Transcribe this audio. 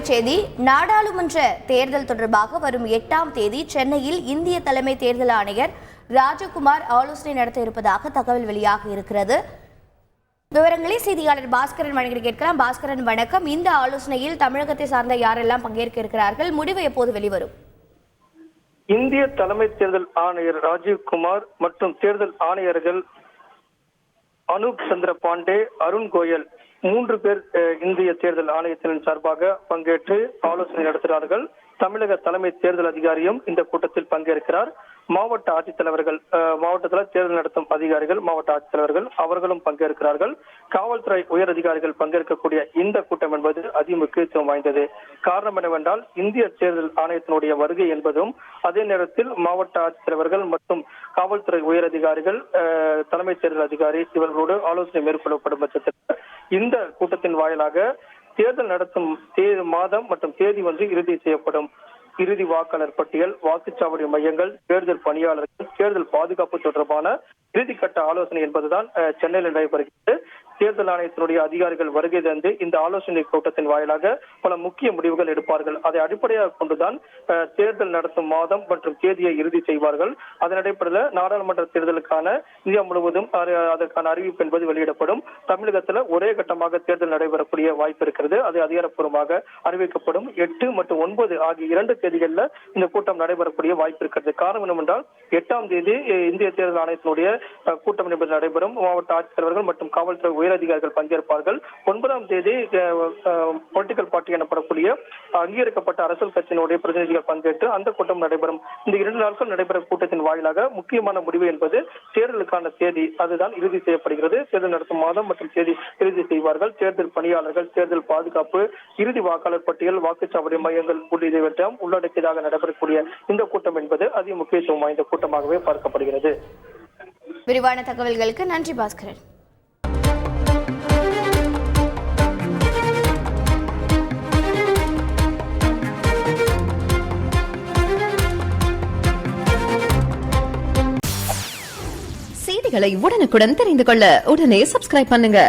தலைப்புச் செய்தி. நாடாளுமன்ற தேர்தல் தொடர்பாக வரும் 8ஆம் தேதி சென்னையில் இந்திய தலைமை தேர்தல் ஆணையர் ராஜகுமார் ஆலோசனை நடத்த இருப்பதாக தகவல் வெளியாக இருக்கிறது. விவரங்களை செய்தியாளர் பாஸ்கரன் வழங்கி கேட்கலாம். பாஸ்கரன், வணக்கம். இந்த ஆலோசனையில் தமிழகத்தை சார்ந்த யாரெல்லாம் பங்கேற்க இருக்கிறார்கள்? முடிவு எப்போது வெளிவரும்? இந்திய தலைமை தேர்தல் ஆணையர் ராஜீவ்குமார் மற்றும் தேர்தல் ஆணையர்கள் அனூப் சந்திர பாண்டே, அருண் கோயல் 3 பேர் இந்திய தேர்தல் ஆணையத்தின் சார்பாக பங்கேற்று ஆலோசனை நடத்துகிறார்கள். தமிழக தலைமை தேர்தல் அதிகாரியும் இந்த கூட்டத்தில் பங்கேற்கிறார். மாவட்ட ஆட்சித்தலைவர்கள், மாவட்டத்தில் தேர்தல் நடத்தும் அதிகாரிகள், மாவட்ட ஆட்சித்தலைவர்கள் அவர்களும் பங்கேற்கிறார்கள். காவல்துறை உயர் அதிகாரிகள் பங்கேற்கக்கூடிய இந்த கூட்டம் என்பது அதிமுக்கியத்துவம் வாய்ந்தது. காரணம் என்னவென்றால், இந்திய தேர்தல் ஆணையத்தினுடைய வருகை என்பதும், அதே நேரத்தில் மாவட்ட ஆட்சித்தலைவர்கள் மற்றும் காவல்துறை உயர் அதிகாரிகள், தலைமை தேர்தல் அதிகாரி இவர்களோடு ஆலோசனை மேற்கொள்ளப்படும் பட்சத்தில் இந்த கூட்டத்தின் வாயிலாக தேர்தல் நடத்தும் மாதம் மற்றும் தேதி இறுதி செய்யப்படும். இறுதி வாக்காளர் பட்டியல், வாக்குச்சாவடி மையங்கள், தேர்தல் பணியாளர்கள், தேர்தல் பாதுகாப்பு தொடர்பான இறுதிக்கட்ட ஆலோசனை என்பதுதான் சென்னையில் நடைபெறுகிறது. தேர்தல் ஆணையத்தினுடைய அதிகாரிகள் வருகை தந்து இந்த ஆலோசனை கூட்டத்தின் வாயிலாக பல முக்கிய முடிவுகள் எடுப்பார்கள். அதை அடிப்படையாக கொண்டுதான் தேர்தல் நடத்தும் மாதம் மற்றும் தேதியை இறுதி செய்வார்கள். அதன் அடிப்படையில் நாடாளுமன்ற தேர்தலுக்கான இந்தியா முழுவதும் அதற்கான அறிவிப்பு என்பது வெளியிடப்படும். தமிழகத்தில் ஒரே கட்டமாக தேர்தல் நடைபெறக்கூடிய வாய்ப்பு இருக்கிறது. அது அதிகாரப்பூர்வமாக அறிவிக்கப்படும். 8 மற்றும் 9 ஆகிய 2 தேதிகளில் இந்த கூட்டம் நடைபெறக்கூடிய வாய்ப்பு இருக்கிறது. காரணம் என்னவென்றால், 8ஆம் தேதி இந்திய தேர்தல் ஆணையத்தினுடைய கூட்டம் என்பது நடைபெறும். மாவட்ட ஆட்சித்தலைவர்கள் மற்றும் காவல்துறை உயர் அதிகாரிகள் பங்கேற்பார்கள். 9ஆம் தேதி பொலிட்டிக்கல் பார்ட்டி எனப்படக்கூடிய அங்கீகரிக்கப்பட்ட அரசியல் கட்சியினுடைய பிரதிநிதிகள் பங்கேற்று அந்த கூட்டம் நடைபெறும். இந்த 2 நாட்கள் நடைபெறும் கூட்டத்தின் வாயிலாக முக்கியமான முடிவு என்பது தேர்தலுக்கான தேதி, அதுதான் இறுதி செய்யப்படுகிறது. தேர்தல் நடத்தும் மாதம் மற்றும் தேதி இறுதி செய்வார்கள். தேர்தல் பணியாளர்கள், தேர்தல் பாதுகாப்பு, இறுதி வாக்காளர் பட்டியல், வாக்குச்சாவடி மையங்கள் உள்ளிட்டவற்றையும் உள்ளடக்கியதாக நடைபெறக்கூடிய இந்த கூட்டம் என்பது அதிக முக்கியத்துவம் வாய்ந்த கூட்டமாகவே பார்க்கப்படுகிறது. விரிவான தகவல்களுக்கு நன்றி பாஸ்கரன். செய்திகளை உடனுக்குடன் தெரிந்து கொள்ள உடனே சப்ஸ்கிரைப் பண்ணுங்க.